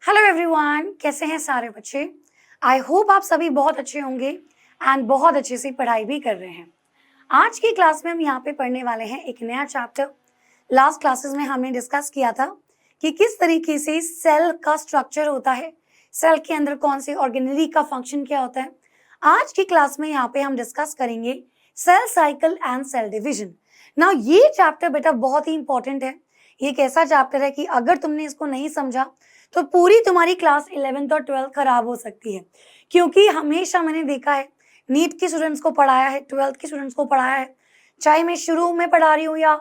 Hello everyone, कैसे हैं सारे बच्चे। आई होप आप सभी बहुत अच्छे होंगे एंड बहुत अच्छे से पढ़ाई भी कर रहे हैं। आज की क्लास में हम यहाँ पे पढ़ने वाले हैं एक नया चैप्टर। लास्ट क्लासेस में हमने डिस्कस किया था कि किस तरीके से सेल का स्ट्रक्चर होता है, सेल के अंदर कौन से ऑर्गेनेली का फंक्शन क्या होता है। आज की क्लास में यहाँ पे हम डिस्कस करेंगे cell cycle and cell division. ना ये चैप्टर बेटा बहुत ही इंपॉर्टेंट है। ये एक ऐसा चैप्टर है कि अगर तुमने इसको नहीं समझा तो पूरी तुम्हारी क्लास 11th और 12th खराब हो सकती है, क्योंकि हमेशा मैंने देखा है नीट के स्टूडेंट्स को पढ़ाया है, 12th के स्टूडेंट्स को पढ़ाया है, चाहे मैं शुरू में पढ़ा रही हूँ या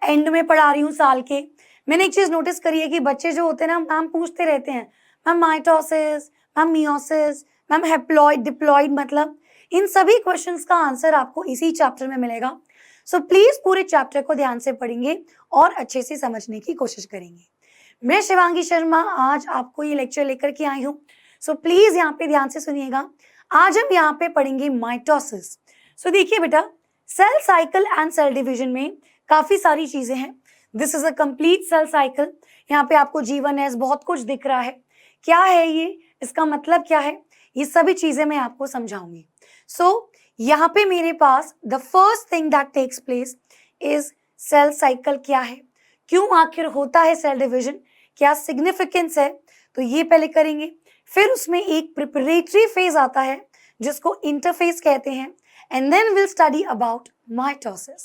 एंड में पढ़ा रही हूँ साल के। मैंने एक चीज नोटिस करी है कि बच्चे जो होते हैं ना, मैम पूछते रहते हैं ma'am mitosis, ma'am meiosis, ma'am haploid diploid, मतलब इन सभी क्वेश्चंस का आंसर आपको इसी चैप्टर में मिलेगा। सो प्लीज पूरे चैप्टर को ध्यान से पढ़ेंगे और अच्छे से समझने की कोशिश करेंगे। मैं शिवांगी शर्मा आज आपको ये लेक्चर लेकर के आई हूँ। सो प्लीज यहाँ पे ध्यान से सुनिएगा। आज हम यहाँ पे पढ़ेंगे माइटोसिस। सो देखिए बेटा, cell cycle and cell division में काफी सारी चीजें हैं। This is a complete cell cycle. यहाँ पे आपको G1S बहुत कुछ दिख रहा है। क्या है ये, इसका मतलब क्या है, ये सभी चीजें मैं आपको समझाऊंगी। सो यहाँ पे मेरे पास the first thing that takes place is cell cycle. क्या है, क्यों आखिर होता है सेल डिवीजन, क्या सिग्निफिकेंस है, तो ये पहले करेंगे। फिर उसमें एक प्रिपरेटरी फेज आता है जिसको इंटरफेस कहते हैं, and then will study about mitosis.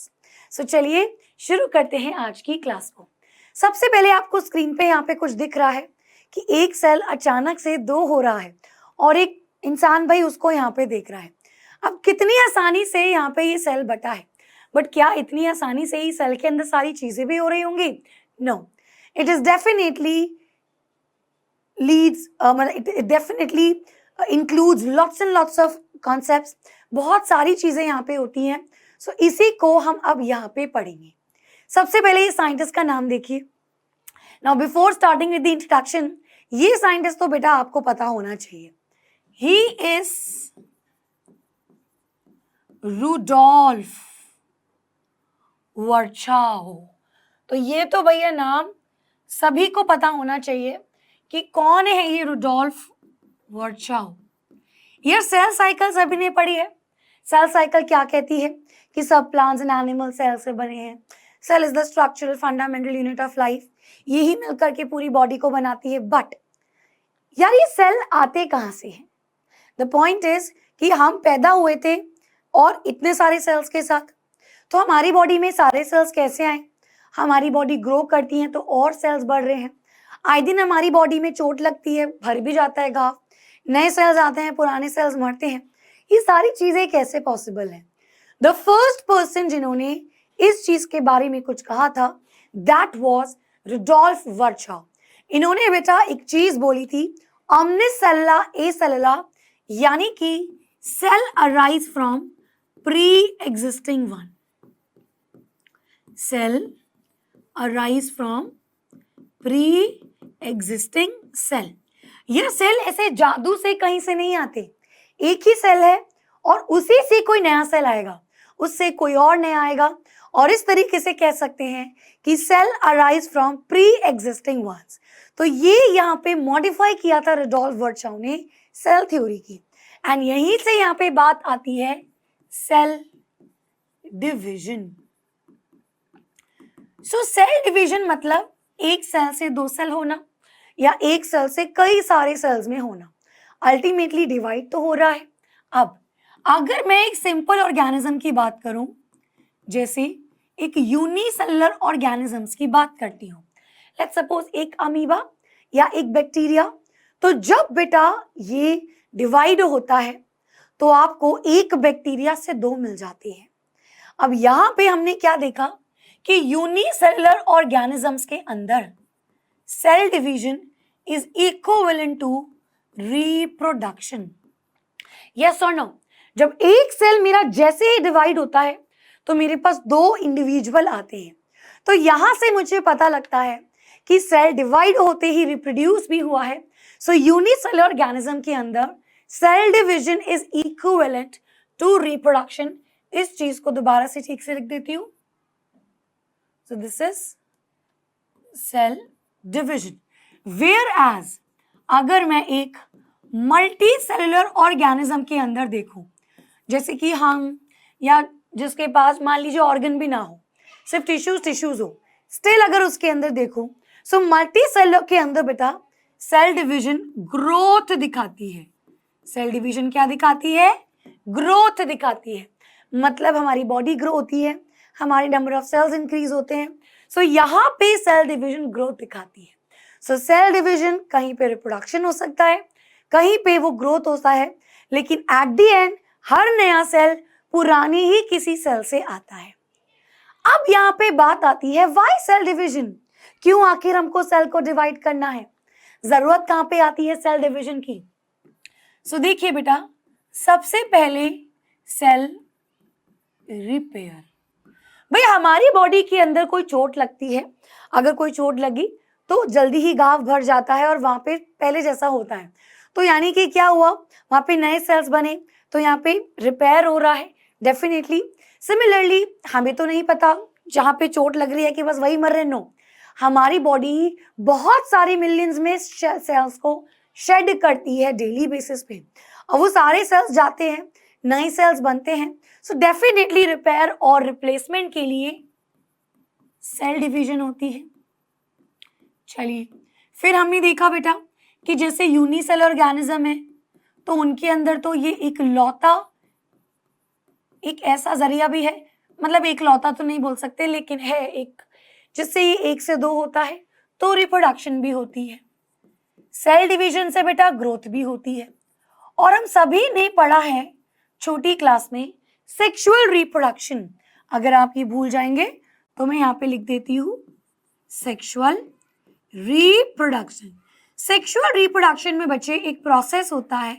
So चलिए शुरू करते हैं आज की क्लास को। सबसे पहले आपको स्क्रीन पे यहाँ पे कुछ दिख रहा है कि एक सेल अचानक से दो हो रहा है और एक इंसान भाई उसको यहाँ पे देख रहा है। अब कितनी आसानी से यहाँ पे ये सेल बटा है, बट क्या इतनी आसानी से ही सेल के अंदर सारी चीजें भी हो रही होंगी? No, it is definitely it definitely includes lots and lots of concepts। बहुत सारी चीजें यहाँ पे होती हैं। सो इसी को हम अब यहाँ पे पढ़ेंगे। सबसे पहले ये साइंटिस्ट का नाम देखिए। Now before starting with the introduction, ये साइंटिस्ट तो बेटा आपको पता होना चाहिए। He is Rudolf Virchow. तो ये तो भैया नाम सभी को पता होना चाहिए कि कौन है ये रुडोल्फ वर्चाओ। ये सेल साइकिल सभी ने पढ़ी है। सेल साइकिल क्या कहती है कि सब प्लांट्स एंड एनिमल सेल से बने हैं। Cell is the structural fundamental unit of life. यही मिलकर के पूरी बॉडी को बनाती है। बट यार ये सेल आते कहाँ से हैं? द पॉइंट इज कि हम पैदा हुए थे और इतने सारे सेल्स के साथ, तो हमारी बॉडी में सारे सेल्स कैसे आए? हमारी बॉडी ग्रो करती है तो और सेल्स बढ़ रहे हैं। आए दिन हमारी बॉडी में चोट लगती है, भर भी जाता है घाव, नए सेल्स आते हैं, पुराने सेल्स मरते हैं। ये सारी चीजें कैसे पॉसिबल है? द फर्स्ट पर्सन जिन्होंने इस चीज के बारे में कुछ कहा था, दैट वाज रुडोल्फ वर्चाओ। इन्होंने बेटा एक चीज बोली थी, ओमनिस सेल्युला ए सेल्युला, यानी कि cell arise from pre existing one. Cell arise from pre existing cell. यह सेल ऐसे जादू से कहीं से नहीं आते। एक ही सेल है और उसी से कोई नया सेल आएगा, उससे कोई और नया आएगा, और इस तरीके से कह सकते हैं कि cell arise from pre existing ones. तो ये यहाँ पे मॉडिफाई किया था रुडोल्फ वर्चाओ ने सेल थ्योरी की, एंड यहीं से यहाँ पे बात आती है सेल डिविजन। सो सेल डिवीजन मतलब एक सेल से दो सेल होना या एक सेल से कई सारे सेल्स में होना। अल्टीमेटली डिवाइड तो हो रहा है। अब अगर मैं एक सिंपल ऑर्गेनिज्म की बात करूं, जैसे एक यूनिसेलुलर ऑर्गेनिजम्स की बात करती हूं, लेट्स सपोज एक अमीबा या एक बैक्टीरिया, तो जब बेटा ये डिवाइड होता है तो आपको एक बैक्टीरिया से दो मिल जाती है। अब यहां पे हमने क्या देखा कि यूनिसेलुलर ऑर्गेनिजम्स के अंदर cell division is equivalent to reproduction. Yes और नो? जब एक सेल मेरा जैसे ही डिवाइड होता है तो मेरे पास दो इंडिविजुअल आते हैं। तो यहां से मुझे पता लगता है कि सेल डिवाइड होते ही रिप्रोड्यूस भी हुआ है। सो यूनिसेलुलर ऑर्गेनिज्म के अंदर cell division is equivalent to reproduction. इस चीज को दोबारा से ठीक से लिख देती हूं। So this is cell division. Whereas अगर मैं एक मल्टी सेलुलर ऑर्गेनिज्म के अंदर देखूं, जैसे कि हम या जिसके पास मान लीजिए ऑर्गन भी ना हो, सिर्फ टिश्यूज हो, स्टिल अगर उसके अंदर देखूं, सो मल्टी सेलुलर के अंदर बेटा सेल डिवीजन ग्रोथ दिखाती है। सेल डिवीजन क्या दिखाती है? ग्रोथ दिखाती है। मतलब हमारी बॉडी ग्रो होती है, हमारे नंबर ऑफ सेल्स इंक्रीज होते हैं। सो यहाँ पे सेल डिवीजन ग्रोथ दिखाती है। सो सेल डिवीजन कहीं पे रिप्रोडक्शन हो सकता है, कहीं पे वो ग्रोथ होता है, लेकिन एट द एंड हर नया सेल पुरानी ही किसी सेल से आता है। अब यहाँ पे बात आती है व्हाई सेल डिवीजन, क्यों आखिर हमको सेल को डिवाइड करना है, जरूरत कहाँ पे आती है सेल डिवीजन की? सो देखिए बेटा, सबसे पहले सेल रिपेयर। भाई हमारी बॉडी के अंदर कोई चोट लगती है, अगर कोई चोट लगी तो जल्दी ही घाव भर जाता है और वहां पे पहले जैसा होता है। तो यानी कि क्या हुआ, वहां पे नए सेल्स बने, तो यहाँ पे रिपेयर हो रहा है डेफिनेटली। सिमिलरली हमें तो नहीं पता जहाँ पे चोट लग रही है कि बस वही मर रहे, नो, हमारी बॉडी बहुत सारे मिलियंस में सेल्स को शेड करती है डेली बेसिस पे, और वो सारे सेल्स जाते हैं, नए सेल्स बनते हैं। सो डेफिनेटली रिपेयर और रिप्लेसमेंट के लिए सेल डिवीजन होती है। चलिए फिर हमने देखा बेटा कि जैसे यूनिसेल ऑर्गेनिज्म है, तो उनके अंदर तो ये एक लौता, एक ऐसा जरिया भी है, मतलब एक लौता तो नहीं बोल सकते, लेकिन है एक, जिससे ये 1 से 2 होता है, तो रिप्रोडक्शन भी होती है। सेल डिवीजन से बेटा ग्रोथ भी होती है। और हम सभी ने पढ़ा है छोटी क्लास में सेक्सुअल रिप्रोडक्शन। अगर आप ये भूल जाएंगे तो मैं यहाँ पे लिख देती हूँ सेक्सुअल रिप्रोडक्शन। सेक्सुअल रिप्रोडक्शन में बच्चे एक प्रोसेस होता है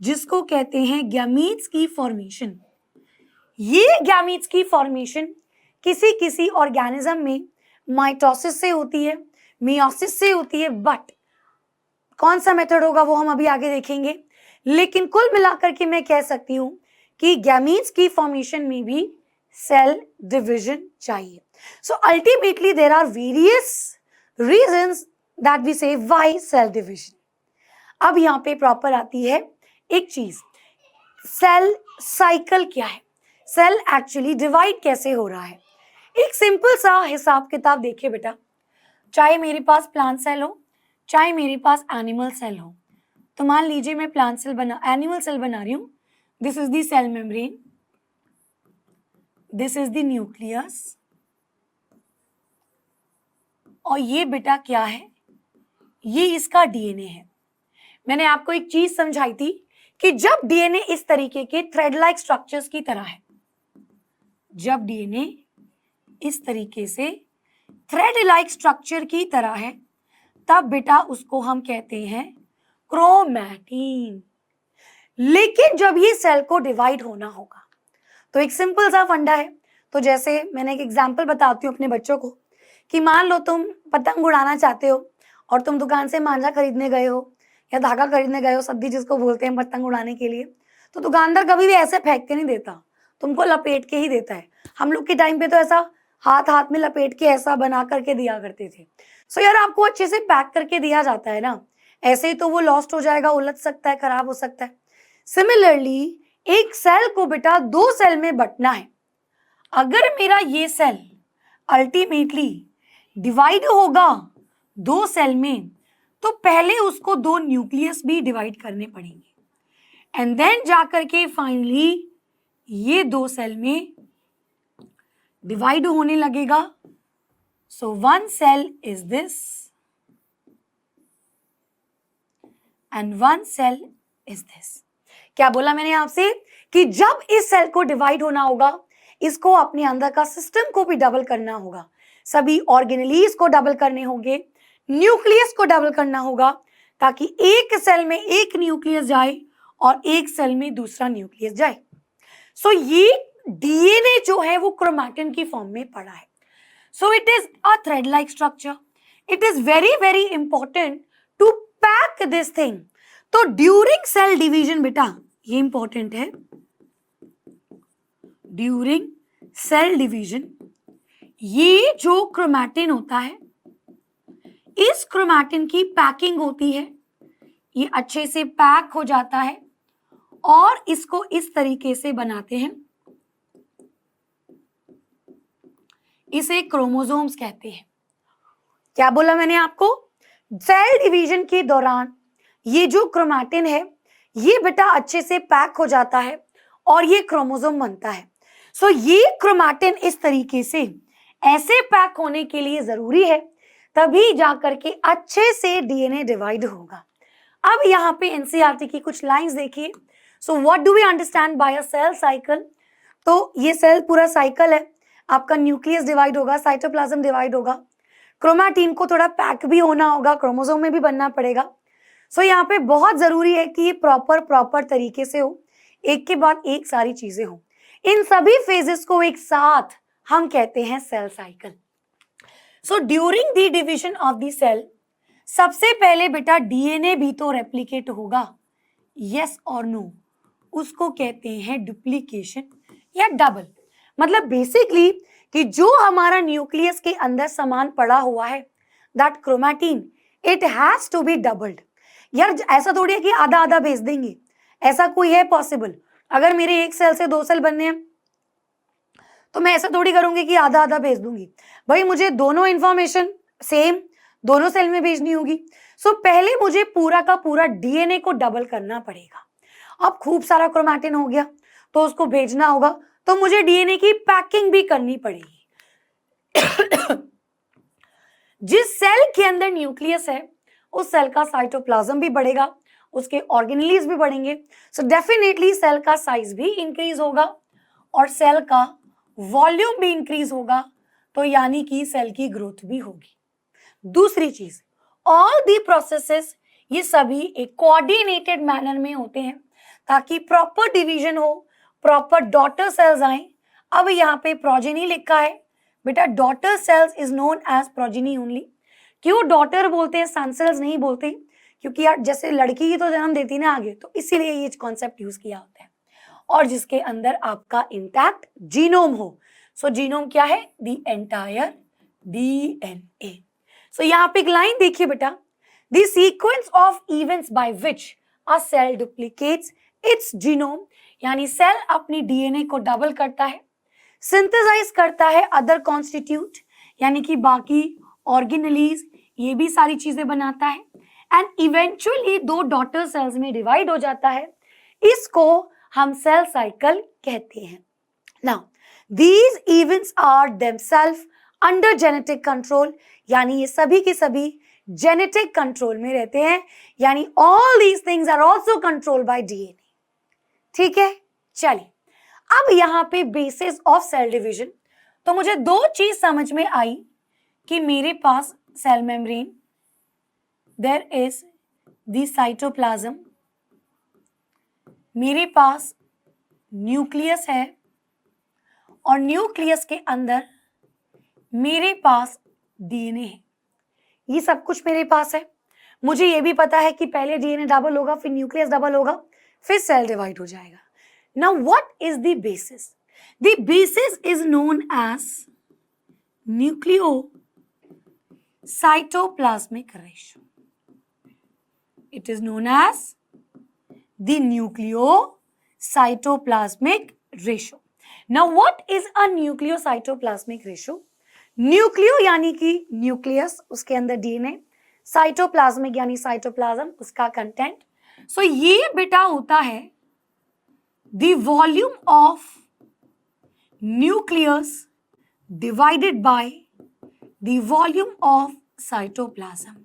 जिसको कहते हैं गैमीट्स की फॉर्मेशन। ये गैमीट्स की फॉर्मेशन किसी किसी ऑर्गेनिज्म में माइटोसिस से होती है, मियोसिस से होती है, बट कौन सा मेथड होगा वो हम अभी आगे देखेंगे। लेकिन कुल मिलाकर के मैं कह सकती हूँ कि गैमीट्स की फॉर्मेशन में भी सेल डिवीजन चाहिए। So ultimately there are various reasons that we say why cell division. अब यहाँ पे प्रॉपर आती है एक चीज, सेल साइकिल क्या है, सेल एक्चुअली डिवाइड कैसे हो रहा है। एक सिंपल सा हिसाब किताब देखिए बेटा, चाहे मेरे पास प्लांट सेल हो, चाहे मेरे पास एनिमल सेल हो, तो मान लीजिए मैं प्लांट सेल एनिमल सेल बना रही हूं। This is the cell membrane, this is the nucleus, और ये बेटा क्या है, ये इसका डीएनए है। मैंने आपको एक चीज समझाई थी कि जब डीएनए इस तरीके के थ्रेड लाइक स्ट्रक्चर्स की तरह है, जब डीएनए इस तरीके से थ्रेड लाइक स्ट्रक्चर की तरह है, तब बेटा उसको हम कहते हैं क्रोमैटिन। लेकिन जब ये सेल को डिवाइड होना होगा, तो एक सिंपल सा फंडा है। तो जैसे मैंने एक एग्जांपल बताती हूँ अपने बच्चों को कि मान लो तुम पतंग उड़ाना चाहते हो और तुम दुकान से मांझा खरीदने गए हो या धागा खरीदने गए हो, सद्दी जिसको बोलते हैं पतंग उड़ाने के लिए, तो दुकानदार कभी भी ऐसे फेंक के नहीं देता, तुमको लपेट के ही देता है। हम लोग के टाइम पे तो ऐसा हाथ हाथ में लपेट के ऐसा बना करके दिया करते थे। सो यार आपको अच्छे से पैक करके दिया जाता है ना, ऐसे ही तो वो लॉस्ट हो जाएगा, उलझ सकता है, खराब हो सकता है। सिमिलरली एक सेल को बेटा 2 सेल में बंटना है। अगर मेरा ये सेल अल्टीमेटली डिवाइड होगा 2 सेल में, तो पहले उसको 2 न्यूक्लियस भी डिवाइड करने पड़ेंगे, एंड देन जाकर के फाइनली ये 2 सेल में डिवाइड होने लगेगा। So 1 cell is this and 1 cell is this. क्या बोला मैंने आपसे कि जब इस सेल को डिवाइड होना होगा, इसको अपने अंदर का सिस्टम को भी डबल करना होगा, सभी ऑर्गेनेलीज को डबल करने होंगे, न्यूक्लियस को डबल करना होगा, ताकि एक सेल में एक न्यूक्लियस जाए और एक सेल में दूसरा न्यूक्लियस जाए। सो ये डीएनए जो है वो क्रोमैटिन की फॉर्म में पड़ा है। So it is a thread like structure. It is very very important to pack this thing. तो ड्यूरिंग सेल डिवीजन बेटा ये इंपॉर्टेंट है, ड्यूरिंग सेल डिवीजन ये जो क्रोमैटिन होता है, इस क्रोमैटिन की पैकिंग होती है, ये अच्छे से पैक हो जाता है और इसको इस तरीके से बनाते हैं, इसे क्रोमोसोम्स कहते हैं। क्या बोला मैंने आपको? सेल डिवीजन के दौरान ये जो क्रोमैटिन है ये बेटा अच्छे से पैक हो जाता है और ये क्रोमोसोम बनता है। सो ये क्रोमैटिन इस तरीके से ऐसे पैक होने के लिए जरूरी है, तभी जाकर के अच्छे से डीएनए डिवाइड होगा। अब यहाँ पे एनसीईआरटी की कुछ लाइंस देखिए। So what do we understand by a cell cycle? तो ये सेल पूरा साइकिल है, आपका न्यूक्लियस डिवाइड होगा, साइटोप्लाज्म डिवाइड होगा, क्रोमैटिन को थोड़ा पैक भी होना होगा, क्रोमोसोम में भी बनना पड़ेगा। सो यहाँ पे बहुत जरूरी है कि ये प्रॉपर तरीके से हो, एक के बाद एक सारी चीजें हो। इन सभी फेजेस को एक साथ हम कहते हैं cell cycle. So during the division of the cell सबसे पहले बेटा डीएनए भी तो रेप्लिकेट होगा, यस और नो, उसको कहते हैं डुप्लीकेशन या डबल। मतलब बेसिकली कि जो हमारा न्यूक्लियस के अंदर सामान पड़ा हुआ है, that chromatin, it has to be doubled. यार ऐसा थोड़ी है कि आधा आधा भेज देंगे, ऐसा कोई है पॉसिबल? अगर मेरे एक सेल से 2 सेल बनने हैं तो मैं ऐसा थोड़ी करूंगी कि आधा आधा भेज दूंगी। भाई मुझे दोनों इंफॉर्मेशन सेम दोनों सेल में भेजनी होगी। सो पहले मुझे पूरा का पूरा डीएनए को डबल करना पड़ेगा। अब खूब सारा क्रोमैटिन हो गया तो उसको भेजना होगा, तो मुझे डीएनए की पैकिंग भी करनी पड़ेगी। जिस सेल के अंदर न्यूक्लियस है उस सेल का साइटोप्लाज्म भी बढ़ेगा, उसके ऑर्गेनेल्स भी बढ़ेंगे। सो डेफिनेटली सेल का साइज भी इंक्रीज होगा और सेल का वॉल्यूम भी इंक्रीज होगा, तो यानी कि सेल की ग्रोथ भी होगी। दूसरी चीज, ऑल दी प्रोसेसेस ये सभी एक कोऑर्डिनेटेड मैनर में होते हैं ताकि प्रॉपर डिवीजन हो, प्रॉपर डॉटर सेल्स आए। अब यहाँ पे प्रोजेनी लिखा है बेटा, daughter cells is known as progeny only. क्यों डॉटर बोलते हैं, सन सेल्स नहीं बोलते? क्योंकि यार जैसे लड़की ही तो जन्म देती ना आगे, तो इसीलिए ये कॉन्सेप्ट यूज किया होता है। और जिसके अंदर आपका इंटैक्ट जीनोम हो। सो जीनोम क्या है? The entire DNA. सो यहाँ पे एक लाइन देखिए बेटा, the sequence of events by which a cell duplicates its genome, यानी सेल अपनी डीएनए को डबल करता है, सिंथेसाइज करता है अदर कॉन्स्टिट्यूट यानी कि बाकी ऑर्गेनेलीज, ये भी सारी चीजें बनाता है, एंड इवेंचुअली 2 डॉटर सेल्स में डिवाइड हो जाता है। इसको हम सेल साइकिल कहते हैं। Now these events are themselves under genetic control, यानी ये सभी के सभी जेनेटिक कंट्रोल में रहते हैं, यानी all these things are also controlled by DNA. ठीक है, चलिए अब यहाँ पे बेसिस ऑफ सेल डिवीजन। तो मुझे 2 चीज समझ में आई कि मेरे पास cell membrane, there is the cytoplasm, मेरे पास न्यूक्लियस है और न्यूक्लियस के अंदर मेरे पास डीएनए है। ये सब कुछ मेरे पास है। मुझे ये भी पता है कि पहले डीएनए डबल होगा, फिर न्यूक्लियस डबल होगा, फिर सेल डिवाइड हो जाएगा। Now what is the basis? The basis is known as nucleocytoplasmic ratio. It is known as the nucleocytoplasmic ratio. Now what is a nucleocytoplasmic ratio? Nucleo यानी कि nucleus, उसके अंदर DNA, cytoplasmic यानी cytoplasm, उसका content. So ये बेटा होता है the volume of nucleus divided by the volume of cytoplasm.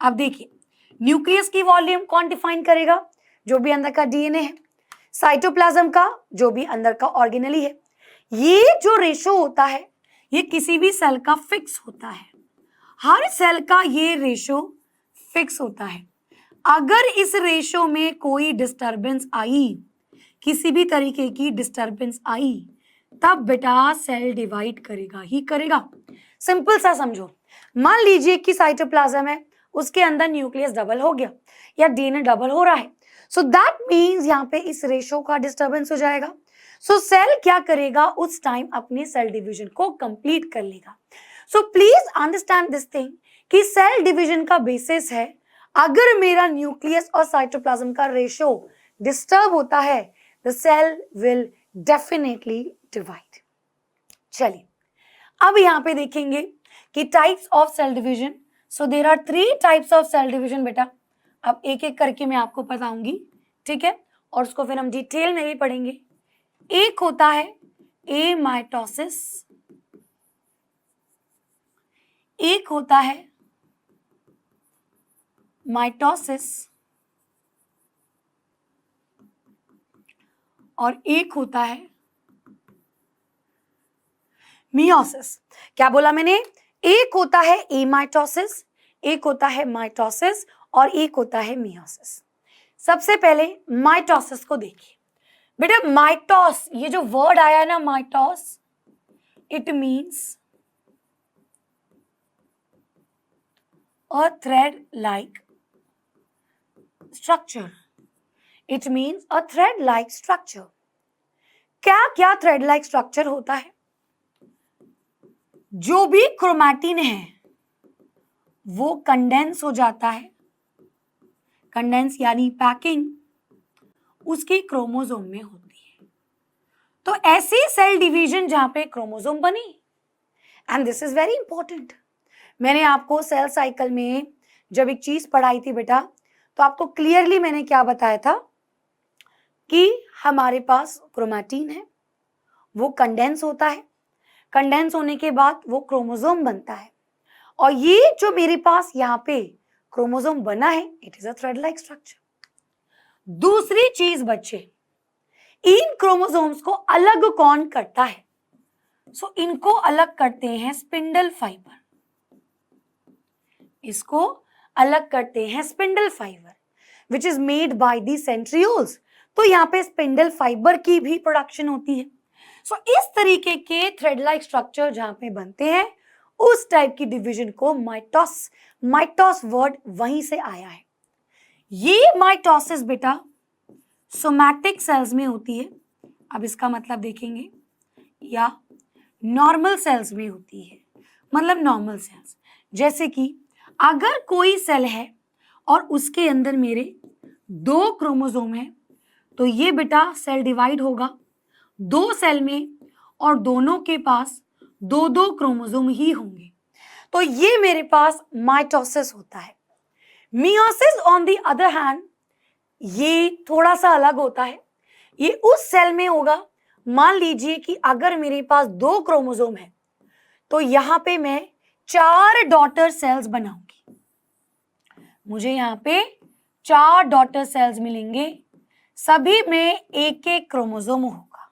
अब देखिए न्यूक्लियस की वॉल्यूम कौन डिफाइन करेगा? जो भी अंदर का डीएनए है। साइटोप्लाज्म का जो भी अंदर का ऑर्गेनेली है। ये जो रेशो होता है ये किसी भी सेल का फिक्स होता है, हर सेल का ये रेशो फिक्स होता है। अगर इस रेशो में कोई डिस्टरबेंस आई, किसी भी तरीके की डिस्टरबेंस आई, तब बेटा सेल डिवाइड करेगा ही करेगा। सिंपल सा समझो, मान लीजिए कि साइटोप्लाज्म है, उसके अंदर न्यूक्लियस डबल हो गया या डीएनए डबल हो रहा है, सो दैट मीन्स यहाँ पे इस रेशो का डिस्टरबेंस हो जाएगा। सो सेल क्या करेगा? उस टाइम अपने सेल डिवीजन को कंप्लीट कर लेगा। So please understand this thing कि सेल डिवीजन का बेसिस है, अगर मेरा न्यूक्लियस और साइटोप्लाज्म का रेशियो डिस्टर्ब होता है, the cell will definitely divide. चलिए अब यहां पे देखेंगे कि types of cell division. So there are 3 types of cell division बेटा। अब एक एक करके मैं आपको बताऊंगी, ठीक है, और उसको फिर हम डिटेल में भी पढ़ेंगे। एक होता है एमाइटोसिस, एक होता है माइटोसिस, और एक होता है मियोसिस। क्या बोला मैंने? एक होता है एमाइटोसिस, एक होता है माइटोसिस, और एक होता है मियोसिस। सबसे पहले माइटोसिस को देखिए बेटा। माइटोस, ये जो वर्ड आया है ना mitos, it means a thread like structure. It means a thread like structure. क्या क्या थ्रेड लाइक स्ट्रक्चर होता है? जो भी क्रोमैटिन है वो कंडेंस हो जाता है, कंडेंस यानी पैकिंग उसकी क्रोमोसोम में होती है। तो ऐसी सेल डिवीजन जहां पे क्रोमोसोम बनी, and this is very important. मैंने आपको सेल साइकिल में जब एक चीज पढ़ाई थी बेटा, तो आपको क्लियरली मैंने क्या बताया था कि हमारे पास क्रोमैटिन है, वो कंडेंस होता है, कंडेंस होने के बाद वो क्रोमोसोम बनता है, और ये जो मेरे पास यहाँ पे क्रोमोसोम बना है, it is a thread like structure. दूसरी चीज बच्चे, इन क्रोमोसोम्स को अलग कौन करता है? सो इनको अलग करते हैं स्पिंडल फाइबर, इसको अलग करते हैं spindle fibre, which is made by the centrioles. तो यहाँ पे स्पिंडल फाइबर की भी प्रोडक्शन होती है। सो इस तरीके के थ्रेड लाइक स्ट्रक्चर जहां पे बनते हैं, उस टाइप की डिवीजन को माइटोस, माइटोस वर्ड वहीं से आया है। ये माइटोसिस बेटा सोमैटिक सेल्स में होती है। अब इसका मतलब देखेंगे, या नॉर्मल सेल्स में होती है, मतलब नॉर्मल सेल्स। जैसे कि अगर कोई सेल है और उसके अंदर मेरे 2 क्रोमोसोम है, तो ये बेटा सेल डिवाइड होगा 2 सेल में, और दोनों के पास 2-2 क्रोमोसोम ही होंगे। तो ये मेरे पास माइटोसिस होता है। Meiosis on the other hand, ये थोड़ा सा अलग होता है। ये उस सेल में होगा, मान लीजिए कि अगर मेरे पास 2 क्रोमोसोम है, तो यहां पे मैं 4 डॉटर सेल्स बनाऊंगी। मुझे यहाँ पे 4 डॉटर सेल्स मिलेंगे, सभी में एक एक क्रोमोसोम होगा,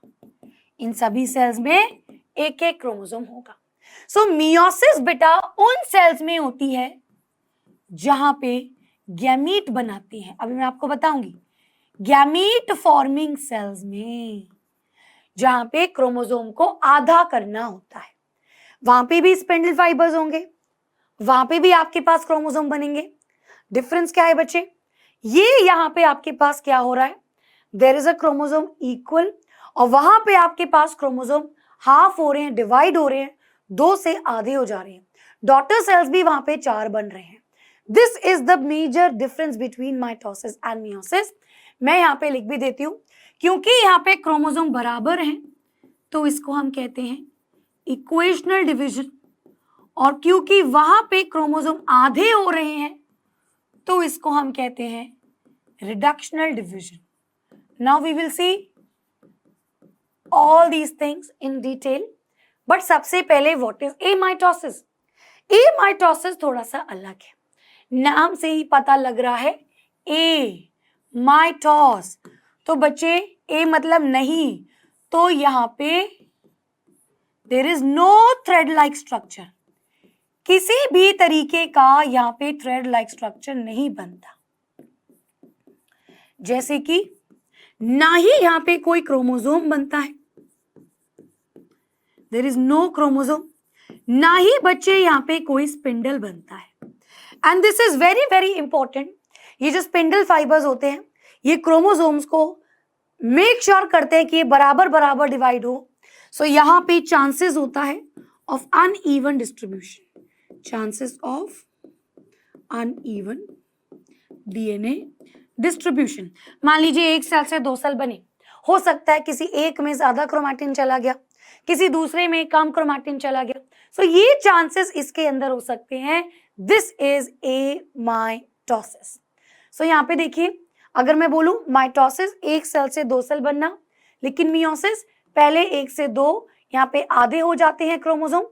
इन सभी सेल्स में एक एक क्रोमोसोम होगा। सो मियोसिस बेटा उन सेल्स में होती है जहां पे गैमीट बनाती हैं। अभी मैं आपको बताऊंगी, गैमीट फॉर्मिंग सेल्स में जहां पे क्रोमोसोम को आधा करना होता है, वहां पे भी स्पिंडल फाइबर्स होंगे, वहां पे भी आपके पास क्रोमोसोम बनेंगे। डिफरेंस क्या है बच्चे? ये यहां पे आपके पास क्या हो रहा है, there is a chromosome equal, और वहां पे आपके पास क्रोमोसोम हाफ हो रहे हैं, डिवाइड हो रहे हैं, 2 से आधे हो जा रहे हैं। डॉटर सेल्स भी वहां पे 4 बन रहे हैं। This is the major difference between mitosis and meiosis. मैं यहाँ पे लिख भी देती हूँ, क्योंकि यहाँ पे क्रोमोसोम बराबर हैं, तो इसको हम कहते हैं इक्वेशनल डिवीजन, और क्योंकि वहां पे क्रोमोसोम आधे हो रहे हैं, तो इसको हम कहते हैं reductional division. Now we will see all these things in detail, but सबसे पहले व्हाट इज एमाइटोसिस? एमाइटोसिस थोड़ा सा अलग है, नाम से ही पता लग रहा है, ए माइटोस। तो बच्चे ए मतलब नहीं, तो यहां पे there is no thread like structure, किसी भी तरीके का यहां पे थ्रेड लाइक स्ट्रक्चर नहीं बनता। जैसे कि ना ही यहां पे कोई क्रोमोसोम बनता है, देयर इज नो क्रोमोसोम, ना ही बच्चे यहां पे कोई स्पिंडल बनता है। And this is very very important. ये जो स्पिंडल फाइबर्स होते हैं, ये क्रोमोसोम्स को मेक श्योर करते हैं कि ये बराबर बराबर डिवाइड हो। सो यहां पे चांसेस होता है of uneven distribution, chances of uneven DNA distribution. मान लीजिए एक सेल से 2 सेल बने, हो सकता है किसी एक में ज्यादा क्रोमैटिन चला गया, किसी दूसरे में कम क्रोमैटिन चला गया, सो ये चांसेस इसके अंदर हो सकते हैं। This is a mitosis. So यहाँ पे देखिए, अगर मैं बोलूं माइटोसिस एक सेल से 2 सेल बनना, लेकिन मियोसिस पहले 1 से 2 यहाँ पे आधे हो जाते हैं क्रोमोसोम,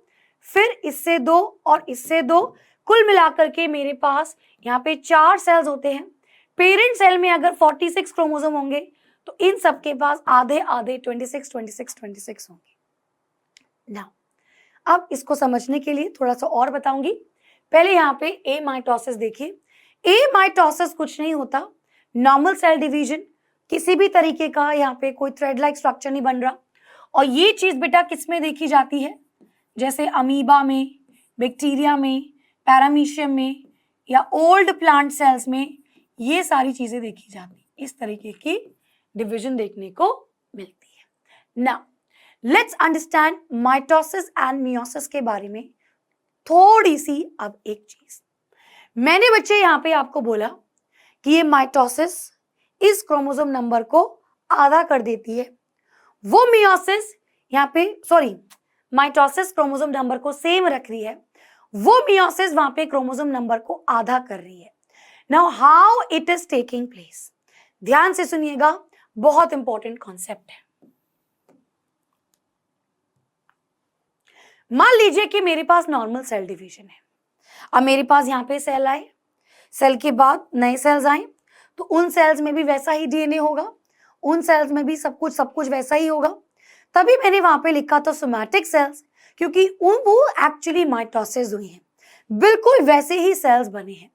फिर इससे 2 और इससे 2, कुल मिलाकर के मेरे पास यहाँ पे 4 सेल्स होते हैं। पेरेंट सेल में अगर 46 क्रोमोसोम होंगे तो इन सबके पास आधे आधे 26 होंगे। नाउ अब इसको समझने के लिए थोड़ा सा और बताऊंगी। पहले यहाँ पे ए माइटोसिस देखिए। ए माइटोसिस कुछ नहीं होता, नॉर्मल सेल डिवीजन, किसी भी तरीके का यहाँ पे कोई थ्रेड लाइक स्ट्रक्चर नहीं बन रहा। और ये चीज बेटा किस में देखी जाती है, जैसे अमीबा में, बैक्टीरिया में, पैरामीशियम में या ओल्ड प्लांट सेल्स में, ये सारी चीजें देखी जाती, इस तरीके की डिवीजन देखने को मिलती है। Now let's understand mitosis and meiosis के बारे में थोड़ी सी। अब एक चीज मैंने बच्चे यहाँ पे आपको बोला कि ये माइटोसिस इस क्रोमोसोम नंबर को आधा कर देती है, वो मियोसिस यहाँ पे माइटोसिस क्रोमोसोम नंबर को सेम रख रही है, वो मियोसिस वहां पे क्रोमोसोम नंबर को आधा कर रही है। Now how it is taking place, ध्यान से सुनिएगा, बहुत इंपॉर्टेंट कॉन्सेप्ट है। मान लीजिए कि मेरे पास नॉर्मल सेल डिवीजन है। अब मेरे पास यहाँ पे सेल आए, सेल के बाद नए सेल्स आए, तो उन सेल्स में भी वैसा ही डीएनए होगा, उन सेल्स में भी सब कुछ वैसा ही होगा। तभी मैंने वहां पे लिखा था सोमैटिक सेल्स, क्योंकि वो एक्चुअली माइटोसिस हुई हैं, बिल्कुल वैसे ही सेल्स बने हैं।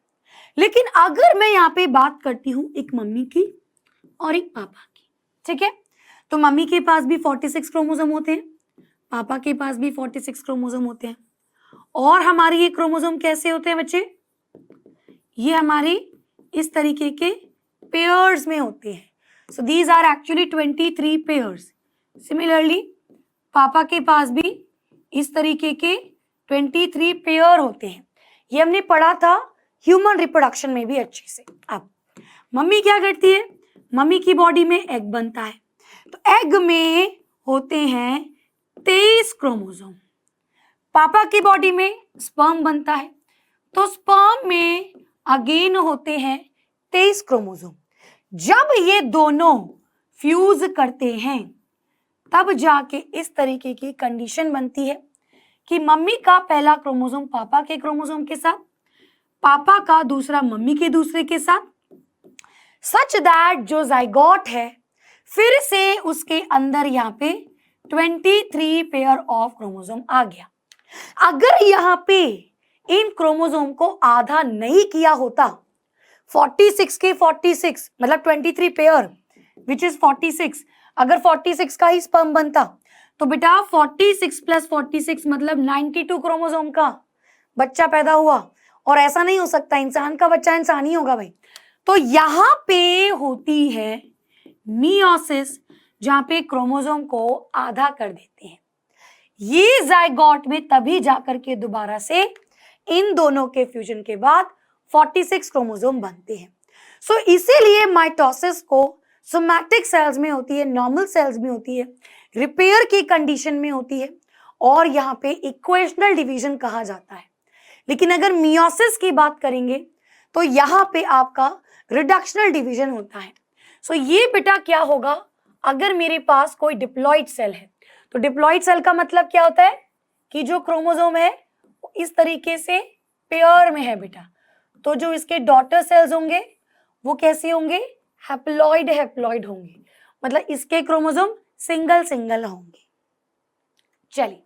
लेकिन अगर मैं यहाँ पे बात करती हूँ एक मम्मी की और एक पापा की, ठीक है, तो मम्मी के पास भी 46 क्रोमोसोम होते हैं, पापा के पास भी 46 क्रोमोसोम होते हैं। और हमारे ये क्रोमोसोम कैसे होते हैं बच्चे, ये हमारे इस तरीके के पेयर्स में होते हैं। So these are actually 23 pairs. Similarly पापा के पास भी इस तरीके के 23 पेयर होते हैं। ये हमने पढ़ा था ह्यूमन रिप्रोडक्शन में भी अच्छे से। अब मम्मी क्या करती है, मम्मी की बॉडी में एग बनता है, तो एग में होते हैं 23 क्रोमोसोम। पापा की बॉडी में स्पर्म बनता है, तो स्पर्म में अगेन होते हैं 23 क्रोमोसोम। जब ये दोनों फ्यूज करते हैं तब जाके इस तरीके की कंडीशन बनती है कि मम्मी का पहला क्रोमोसोम पापा के क्रोमोसोम के साथ, पापा का दूसरा मम्मी के दूसरे के साथ, सच दैट जो जाइगोट है फिर से उसके अंदर यहाँ पे 23 पेयर ऑफ क्रोमोसोम आ गया। अगर यहाँ पे इन क्रोमोसोम को आधा नहीं किया होता, 46 के 46 मतलब 23 पेयर विच इज 46, अगर 46 का ही स्पर्म बनता तो बेटा 46 प्लस 46 मतलब 92 क्रोमोसोम का बच्चा पैदा हुआ। और ऐसा नहीं हो सकता, इंसान का बच्चा इंसान ही होगा भाई। तो यहाँ पे होती है मियोसिस, जहां पे क्रोमोसोम को आधा कर देते हैं। ये जाइगोट में तभी जाकर के दोबारा से इन दोनों के फ्यूजन के बाद 46 क्रोमोसोम बनते हैं। सो इसीलिए माइटोसिस को सोमैटिक सेल्स में होती है, नॉर्मल सेल्स में होती है, रिपेयर की कंडीशन में होती है, और यहाँ पे इक्वेशनल डिवीजन कहा जाता है। लेकिन अगर मियोसिस की बात करेंगे तो यहाँ पे आपका रिडक्शनल डिवीजन होता है। सो ये बेटा क्या होगा, अगर मेरे पास कोई डिप्लॉइड सेल है, तो डिप्लॉइड सेल का मतलब क्या होता है कि जो क्रोमोसोम है वो इस तरीके से पेयर में है बेटा, तो जो इसके डॉटर सेल्स होंगे वो कैसे होंगे, हैप्लॉइड होंगे, मतलब इसके क्रोमोसोम सिंगल होंगे। चलिए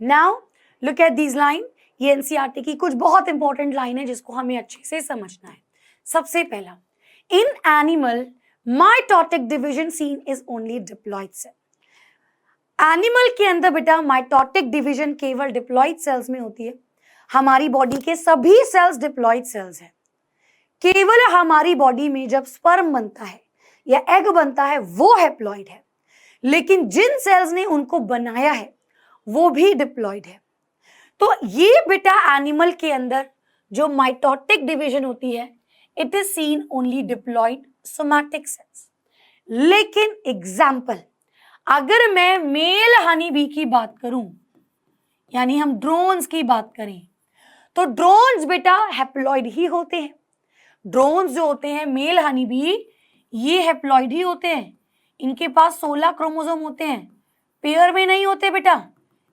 now look at this line, ये एनसीईआरटी की कुछ बहुत इंपॉर्टेंट लाइन है जिसको हमें अच्छे से समझना है। सबसे पहला, in animal mitotic division seen is only diploid cell. Animal के अंदर बेटा माइटोटिक डिवीजन केवल डिप्लॉइड सेल्स में होती है। हमारी बॉडी के सभी सेल्स डिप्लॉइड सेल्स हैं। केवल हमारी बॉडी में जब स्पर्म बनता है या एग बनता है वो हैप्लॉइड है, लेकिन जिन सेल्स ने उनको बनाया है वो भी डिप्लॉइड है। तो ये बेटा एनिमल के अंदर जो माइटोटिक डिवीजन होती है, it is seen only diploid somatic cells. लेकिन एग्जाम्पल, अगर मैं मेल हनी बी की बात करूं, यानी हम ड्रोन्स की बात करें, तो ड्रोन्स बेटा हैप्लॉइड ही होते हैं। ड्रोन्स जो होते हैं मेल हनी बी, ये हैप्लॉइड ही होते हैं। इनके पास 16 क्रोमोसोम होते हैं, पेयर में नहीं होते बेटा,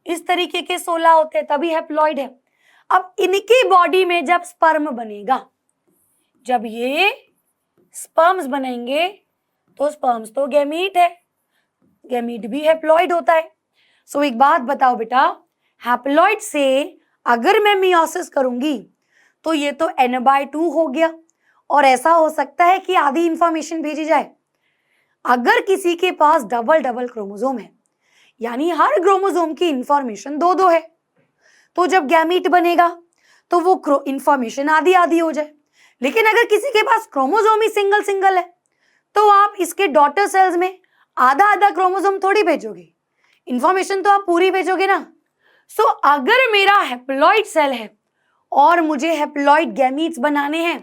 इस तरीके के 16 होते हैं, तभी हैप्लॉइड है। अब इनकी बॉडी में जब स्पर्म बनेगा, जब ये स्पर्म्स बनेंगे, तो स्पर्म्स तो गैमीट है, गैमीट भी हैप्लॉइड होता है। सो एक बात बताओ बेटा, हैप्लॉइड से अगर मैं मियोसिस करूंगी तो ये तो n/2 हो गया, और ऐसा हो सकता है कि आधी इंफॉर्मेशन भेजी जाए। अगर किसी के पास डबल क्रोमोसोम है, यानी हर क्रोमोसोम की इंफॉर्मेशन 2-2 है, तो जब गैमीट बनेगा तो वो इंफॉर्मेशन आधी हो जाए। लेकिन अगर किसी के पास क्रोमोसोम ही सिंगल है, तो आप इसके डॉटर सेल्स में आधा क्रोमोसोम थोड़ी भेजोगे, इंफॉर्मेशन तो आप पूरी भेजोगे ना। सो अगर मेरा हैप्लॉइड सेल है और मुझे हैप्लॉइड गैमीट्स बनाने हैं,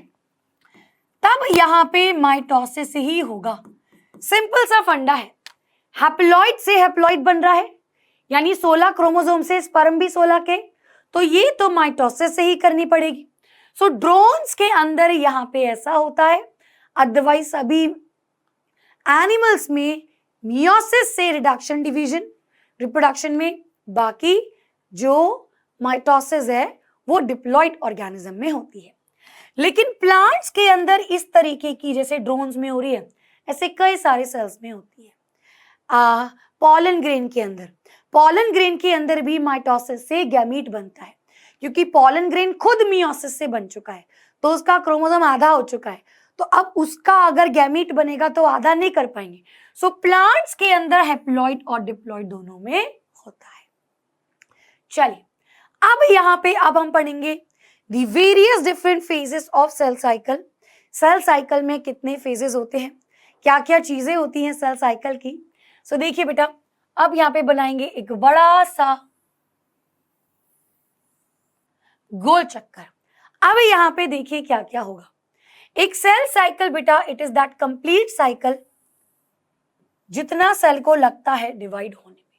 तब यहां पे माइटोसिस ही होगा। सिंपल सा फंडा है, हैप्लॉइड से हैप्लॉइड बन रहा है, यानी 16 क्रोमोसोम से स्पर्म भी 16 के, तो ये तो माइटोसिस से ही करनी पड़ेगी। सो ड्रोन्स के अंदर यहाँ पे ऐसा होता है, अदरवाइज सभी एनिमल्स में मियोसिस से रिडक्शन डिवीजन, रिप्रोडक्शन में, बाकी जो माइटोसिस है वो डिप्लॉइड ऑर्गेनिज्म में होती है। लेकिन प्लांट्स के अंदर इस तरीके की, जैसे ड्रोन्स में हो रही है, ऐसे कई सारे सेल्स में होती है। पॉलन ग्रेन के अंदर भी माइटोसिस से गैमीट बनता है, क्योंकि पॉलन ग्रेन खुद मियोसिस से बन चुका है, तो उसका क्रोमोसोम आधा हो चुका है, तो अब उसका अगर गैमीट बनेगा तो आधा नहीं कर पाएंगे। सो प्लांट्स के अंदर हैप्लॉइड और डिप्लॉइड दोनों में होता है। चलिए अब यहाँ पे अब हम पढ़ेंगे the various different phases of cell cycle. Cell cycle में कितने फेजेस होते हैं, क्या क्या चीजें होती हैं सेल साइकिल की। सो देखिए बेटा, अब यहाँ पे बनाएंगे एक बड़ा सा गोल चक्कर। अब यहाँ पे देखिए क्या क्या होगा। एक सेल साइकिल बेटा, it is that complete cycle, जितना सेल को लगता है डिवाइड होने में,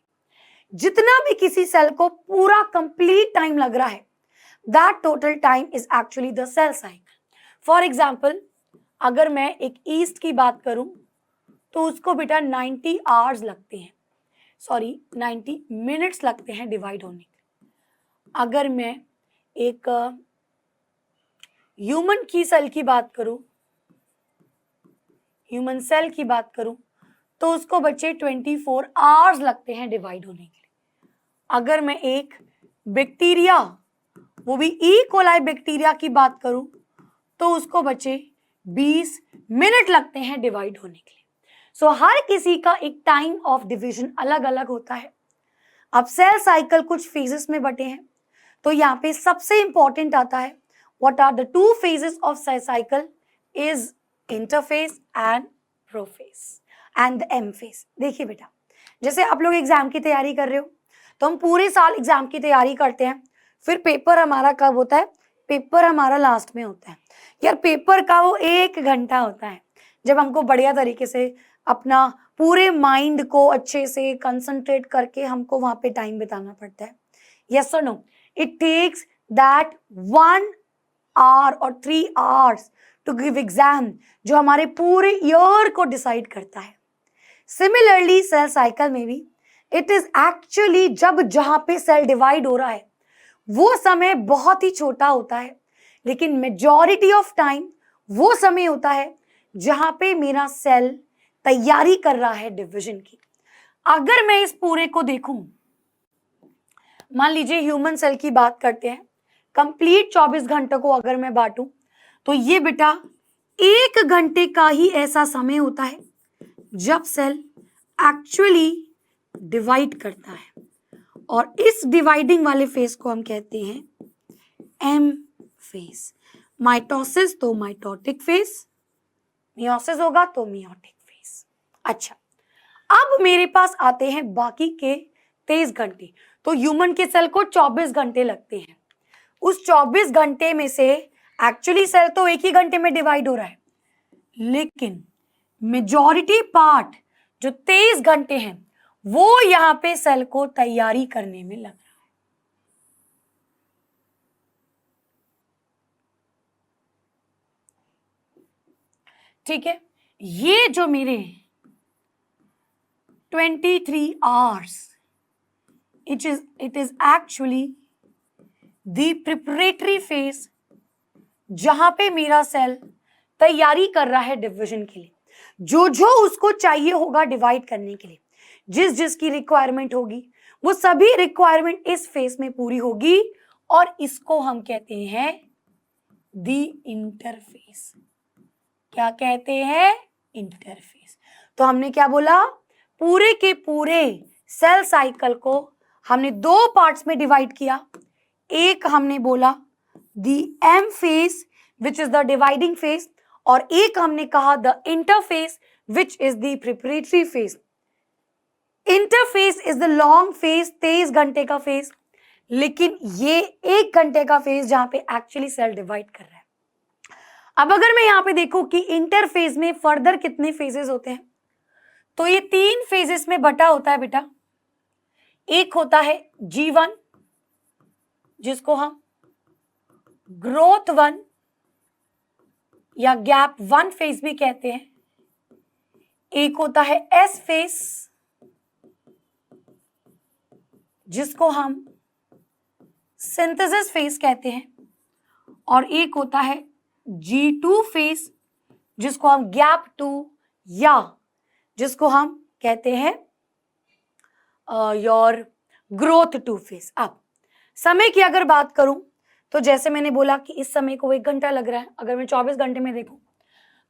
जितना भी किसी सेल को पूरा कंप्लीट टाइम लग रहा है, that total time is actually the cell cycle. For example, अगर मैं एक ईस्ट की बात करूं तो उसको बेटा 90 आवर्स लगते हैं, 90 मिनट्स लगते हैं डिवाइड होने के। अगर मैं एक ह्यूमन की सेल की बात करूं, ह्यूमन सेल की बात करूं, तो उसको बच्चे 24 आवर्स लगते हैं डिवाइड होने के लिए। अगर मैं एक बैक्टीरिया, वो भी ई कोलाई बैक्टीरिया की बात करूं, तो उसको बच्चे 20 मिनट लगते हैं डिवाइड होने के लिए। सो हर किसी का एक टाइम ऑफ डिवीजन अलग अलग होता है। अब सेल साइकिल कुछ फेजेस में बटे हैं, तो यहाँ पे सबसे इंपॉर्टेंट आता है, what are the 2 phases of cell cycle is interphase and prophase and the M phase। देखिए बेटा, जैसे आप लोग एग्जाम की तैयारी कर रहे हो, तो हम पूरे साल एग्जाम की तैयारी करते हैं, फिर पेपर हमारा कब होता है, पेपर हमारा लास्ट में होता है। यार पेपर का वो 1 घंटा होता है, जब हमको बढ़िया तरीके से अपना पूरे माइंड को अच्छे से कंसंट्रेट करके हमको वहां पे टाइम बिताना पड़ता है। यस और no, it takes that 1 hour और 3 hours टू गिव एग्जाम, जो हमारे पूरे ईयर को डिसाइड करता है। सिमिलरली सेल साइकिल में भी इट इज एक्चुअली, जब जहां पे सेल डिवाइड हो रहा है वो समय बहुत ही छोटा होता है, लेकिन मेजॉरिटी ऑफ टाइम वो समय होता है जहां पे मेरा सेल तैयारी कर रहा है डिवीजन की। अगर मैं इस पूरे को देखूं, मान लीजिए ह्यूमन सेल की बात करते हैं, कंप्लीट 24 घंटे को अगर मैं बांटूं, तो ये बेटा 1 घंटे का ही ऐसा समय होता है जब सेल एक्चुअली डिवाइड करता है, और इस डिवाइडिंग वाले फेज को हम कहते हैं एम फेज। माइटोसिस तो माइटोटिक फेज, मियोसिस होगा तो मियोटिक फेज। अच्छा, अब मेरे पास आते हैं बाकी के 23 घंटे। तो ह्यूमन के सेल को 24 घंटे लगते हैं, उस 24 घंटे में से एक्चुअली सेल तो एक ही घंटे में डिवाइड हो रहा है, लेकिन मेजॉरिटी पार्ट जो 23 घंटे हैं वो यहां पे सेल को तैयारी करने में लग रहा है। ठीक है, ये जो मेरे 23 hours, it is actually the preparatory phase, जहां पे मेरा सेल तैयारी कर रहा है डिवीजन के लिए। जो जो उसको चाहिए होगा डिवाइड करने के लिए, जिस जिसकी रिक्वायरमेंट होगी, वो सभी रिक्वायरमेंट इस फेज में पूरी होगी, और इसको हम कहते हैं दी इंटरफेस। क्या कहते हैं? इंटरफेस। तो हमने क्या बोला? पूरे के पूरे सेल साइकिल को हमने दो पार्ट्स में डिवाइड किया। एक हमने बोला the M phase which is the dividing phase, और एक हमने कहा the interface which is the preparatory phase. Interface is the long phase, 23 घंटे का फेज, लेकिन ये 1 घंटे का फेज जहां पे एक्चुअली सेल डिवाइड कर रहा है। अब अगर मैं यहां पे देखूं कि इंटरफेज में फर्दर कितने फेजेस होते हैं, तो ये 3 फेजेस में बटा होता है बेटा। एक होता है G1, जिसको हम ग्रोथ 1 या गैप 1 फेज भी कहते हैं। एक होता है S फेज, जिसको हम सिंथेसिस फेज कहते हैं, और एक होता है G2 फेज, जिसको हम गैप 2 या जिसको हम कहते हैं योर ग्रोथ 2 फेज। अब समय की अगर बात करूं तो जैसे मैंने बोला कि इस समय को 1 घंटा लग रहा है, अगर मैं 24 घंटे में देखूं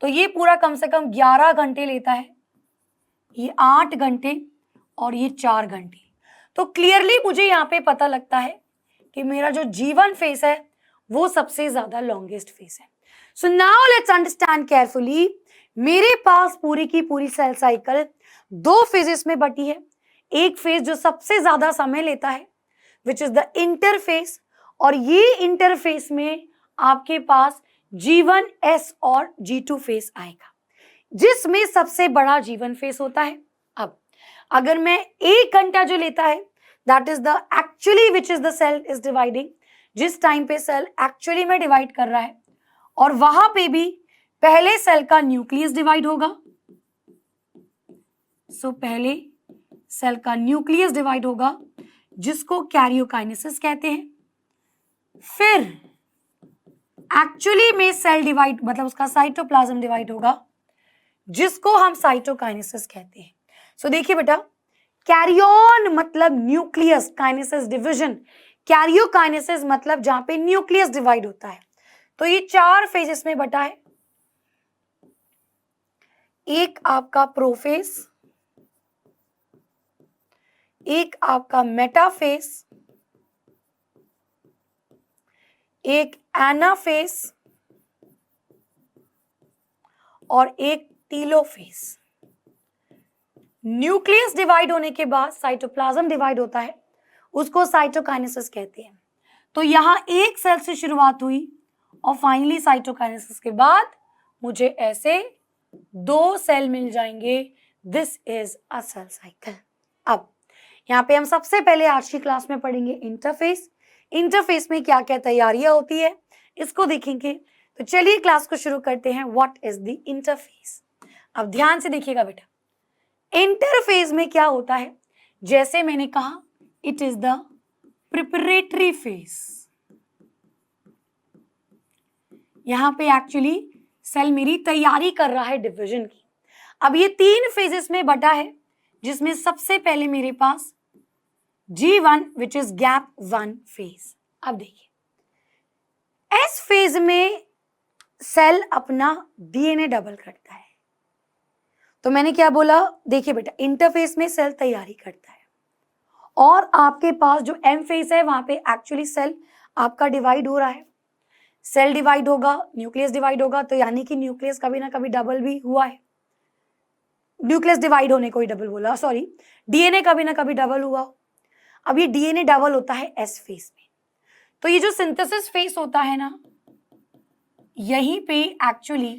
तो ये पूरा कम से कम 11 घंटे लेता है, ये 8 घंटे और ये 4 घंटे। तो क्लियरली मुझे यहाँ पे पता लगता है कि मेरा जो G1 फेज है वो सबसे ज्यादा लॉन्गेस्ट फेज है। So now let's understand carefully. मेरे पास पूरी की पूरी सेल साइकिल 2 फेजेस में बटी है। एक फेज जो सबसे ज्यादा समय लेता है विच इज द इंटरफेस, और ये इंटरफेस में आपके पास G1, S और G2 फेज आएगा, जिसमें सबसे बड़ा G1 फेज होता है। अब अगर मैं 1 घंटा जो लेता है that is the actually which is the cell is dividing, जिस टाइम पे सेल एक्चुअली में डिवाइड कर रहा है, और वहां पे भी पहले सेल का न्यूक्लियस डिवाइड होगा। सो पहले सेल का न्यूक्लियस डिवाइड होगा, जिसको कैरियोकाइनेसिस कहते हैं। फिर एक्चुअली में सेल डिवाइड मतलब उसका साइटोप्लाज्म डिवाइड होगा, जिसको हम साइटोकाइनेसिस कहते हैं। सो देखिए बेटा, कैरियन मतलब न्यूक्लियस, काइनेसिस डिवीजन, कैरियोकाइनेसिस मतलब जहां पे न्यूक्लियस डिवाइड होता है। तो ये 4 फेजेस में बटा है। एक आपका प्रोफेज, एक आपका मेटाफेज, एक एनाफेज और एक टीलोफेज। न्यूक्लियस डिवाइड होने के बाद साइटोप्लाज्म डिवाइड होता है, उसको साइटोकाइनेसिस कहते हैं। तो यहां एक सेल से शुरुआत हुई और फाइनली साइटोकाइनेसिस के बाद मुझे ऐसे 2 सेल मिल जाएंगे। This is a cell cycle. अब यहाँ पे हम सबसे पहले आज की क्लास में पढ़ेंगे इंटरफेस। इंटरफेस में क्या क्या तैयारियां होती है इसको देखेंगे। तो चलिए क्लास को शुरू करते हैं। What is the interface? अब ध्यान से देखिएगा बेटा, इंटरफेस में क्या होता है, जैसे मैंने कहा it is the preparatory phase. यहां पे एक्चुअली सेल मेरी तैयारी कर रहा है डिवीजन की। अब ये 3 फेजेस में बटा है, जिसमें सबसे पहले मेरे पास G1 which is gap 1 phase. अब देखिए, S फेज में सेल अपना DNA डबल करता है। तो मैंने क्या बोला, देखिए बेटा, इंटरफेस में सेल तैयारी करता है, और आपके पास जो M फेज है वहां पे एक्चुअली सेल आपका डिवाइड हो रहा है। सेल डिवाइड होगा, न्यूक्लियस डिवाइड होगा, तो यानी कि न्यूक्लियस कभी ना कभी डबल भी हुआ है। न्यूक्लियस डिवाइड होने को ही डबल बोला, सॉरी, डीएनए कभी ना कभी डबल हुआ। अब ये डीएनए डबल होता है एस फेज में। तो ये जो सिंथेसिस फेस होता है ना, यहीं पे एक्चुअली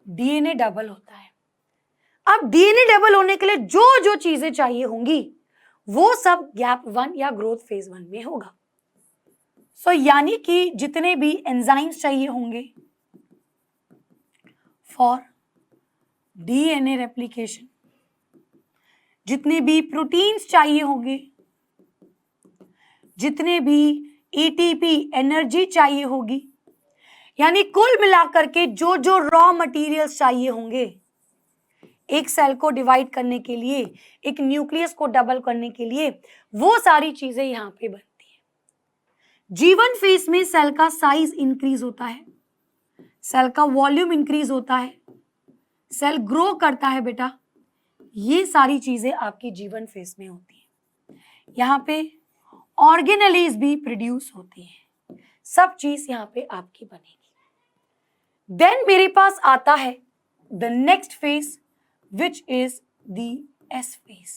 डीएनए डबल होता है। अब डीएनए डबल होने के लिए जो जो चीजें चाहिए होंगी वो सब गैप 1 या ग्रोथ फेज 1 में होगा। सो यानी कि जितने भी एंजाइम्स चाहिए होंगे फॉर डीएनए रेप्लिकेशन, जितने भी प्रोटीन्स चाहिए होंगे, जितने भी एटीपी एनर्जी चाहिए होगी, यानी कुल मिलाकर के जो जो रॉ मटेरियल्स चाहिए होंगे एक सेल को डिवाइड करने के लिए, एक न्यूक्लियस को डबल करने के लिए, वो सारी चीजें यहां पे बनती है। G1 फेज में सेल का साइज इंक्रीज होता है, सेल का वॉल्यूम इंक्रीज होता है, सेल ग्रो करता है बेटा। ये सारी चीजें आपकी G1 फेज में होती है। यहाँ पे ऑर्गेनेलीज भी प्रोड्यूस होती हैं, सब चीज यहाँ पे आपकी बनेगी। देन मेरे पास आता है the next phase which is the S phase.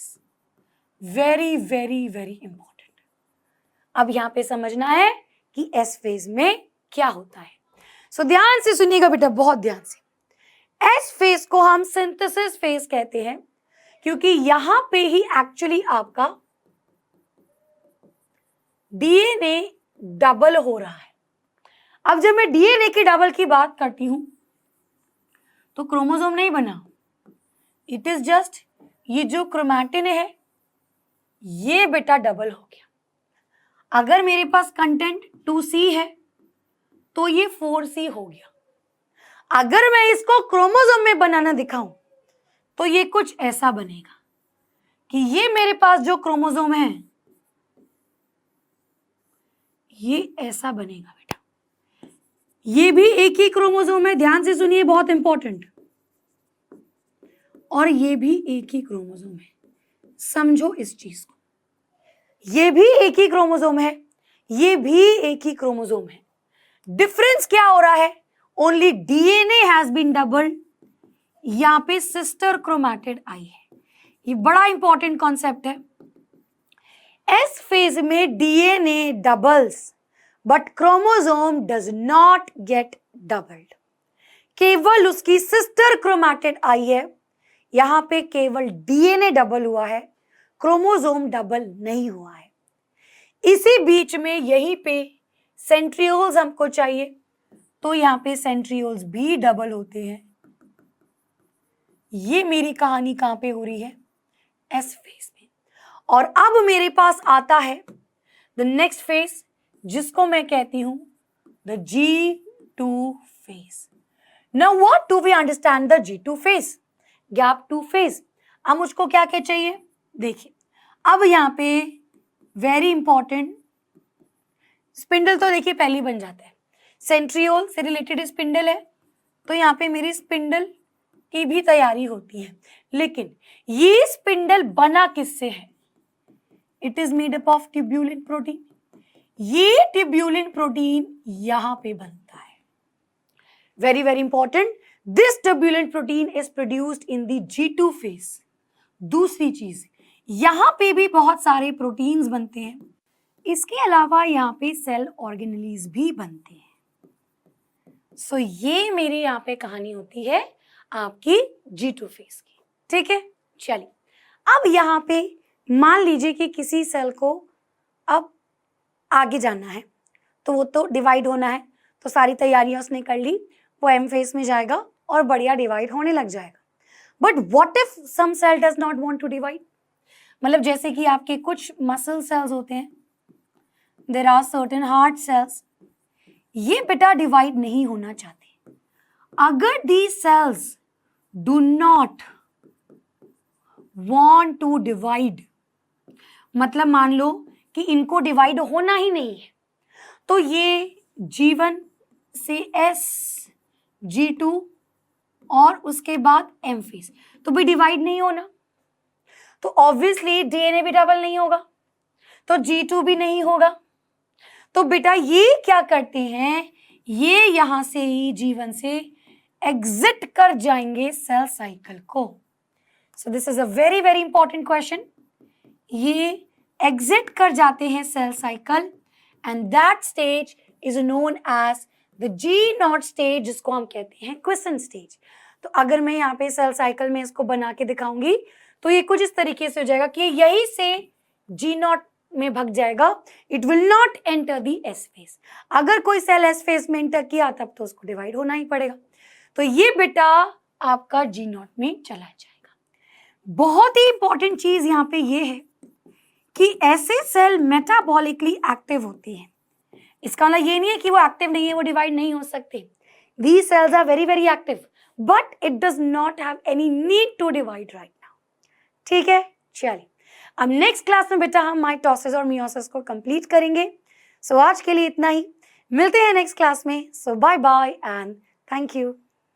Very very very important. अब यहाँ पे समझना है कि एस फेज में क्या होता है। सो ध्यान से सुनिएगा बेटा, बहुत ध्यान से। एस फेज को हम सिंथेसिस फेज कहते हैं क्योंकि यहां पे ही एक्चुअली आपका डीएनए डबल हो रहा है। अब जब मैं डीएनए के डबल की बात करती हूं तो क्रोमोसोम नहीं बना, इट इज जस्ट ये जो क्रोमैटिन है ये बेटा डबल हो गया। अगर मेरे पास कंटेंट 2C है तो ये 4C हो गया। अगर मैं इसको क्रोमोसोम में बनाना दिखाऊं तो ये कुछ ऐसा बनेगा कि ये मेरे पास जो क्रोमोसोम है ये ऐसा बनेगा बेटा। ये भी एक ही क्रोमोसोम है, ध्यान से सुनिए, बहुत इंपॉर्टेंट। और ये भी एक ही क्रोमोसोम है, समझो इस चीज को। ये भी एक ही क्रोमोसोम है, ये भी एक ही क्रोमोसोम है। डिफरेंस क्या हो रहा है? Only DNA has been doubled, यहां पे सिस्टर क्रोमैटिड आई है। ये बड़ा इंपॉर्टेंट कॉन्सेप्ट है। एस फेज में DNA doubles but chromosome does not get doubled. केवल उसकी सिस्टर क्रोमैटिड आई है, यहां पे केवल डीएनए डबल हुआ है, क्रोमोसोम डबल नहीं हुआ है। इसी बीच में यहीं पे सेंट्रियोल्स हमको चाहिए, तो यहां पे सेंट्रियोल्स भी डबल होते हैं। ये मेरी कहानी कहां पे हो रही है? एस फेज में। और अब मेरे पास आता है द नेक्स्ट फेज जिसको मैं कहती हूं the G2 phase. Now what do we understand the G2 phase? Gap 2 phase. अब मुझको क्या क्या चाहिए? देखिए, अब यहां पे वेरी इंपॉर्टेंट, स्पिंडल तो देखिए पहले ही बन जाता है, सेंट्रियोल से रिलेटेड स्पिंडल है, तो यहां पे मेरी स्पिंडल की भी तैयारी होती है। लेकिन ये स्पिंडल बना किससे है? It is made up of tubulin protein. ये ट्यूब्यूलिन प्रोटीन यहां पे बनता है। Very very important, this tubulin protein is produced in the G2 phase. दूसरी चीज, यहां पे भी बहुत सारे प्रोटीन्स बनते हैं, इसके अलावा यहाँ पे सेल ऑर्गेनेलीज भी बनते हैं। सो ये मेरी यहाँ पे कहानी होती है आपकी G2 फेज की। ठीक है, चलिए अब यहाँ पे मान लीजिए कि किसी सेल को अब आगे जाना है, तो वो तो डिवाइड होना है, तो सारी तैयारियां उसने कर ली, वो एम फेज में जाएगा और बढ़िया डिवाइड होने लग जाएगा। But what if some cell does not want to divide? मतलब जैसे कि आपके कुछ मसल सेल्स होते हैं, there are certain heart cells, ये बेटा डिवाइड नहीं होना चाहते। अगर these cells do not want to divide, मतलब मान लो कि इनको डिवाइड होना ही नहीं है, तो ये G1 से S, G2 और उसके बाद M फेज तो भी डिवाइड नहीं होना, तो ऑब्वियसली डीएनए भी डबल नहीं होगा, तो G2 भी नहीं होगा। तो बेटा ये क्या करते हैं, ये यहां से ही G1 से एग्जिट कर जाएंगे सेल साइकिल को। So this is a very very important question. ये एग्जिट कर जाते हैं cell cycle and that stage is known as the G0 stage, जिसको हम कहते हैं क्विसेंट स्टेज। तो अगर मैं यहाँ पे सेल साइकिल में इसको बना के दिखाऊंगी तो ये कुछ इस तरीके से हो जाएगा कि यही से G0 में भाग जाएगा, it will not enter the S phase. अगर कोई सेल एस फेज में एंटर किया तब तो उसको डिवाइड होना ही पड़ेगा। तो ये बेटा आपका G0 में चला जाएगा। बहुत ही इंपॉर्टेंट चीज यहाँ पे ये है कि ऐसे सेल मेटाबॉलिकली एक्टिव होती हैं। इसका मतलब ये नहीं है कि वो एक्टिव नहीं है, वो डिवाइड नहीं हो सकते। These cells are very very active, but it does not have any need to divide right now. ठीक है, चलिए अब नेक्स्ट क्लास में बेटा हम माइटोसिस और मियोसिस को कंप्लीट करेंगे। सो आज के लिए इतना ही, मिलते हैं नेक्स्ट क्लास में। So bye bye and thank you.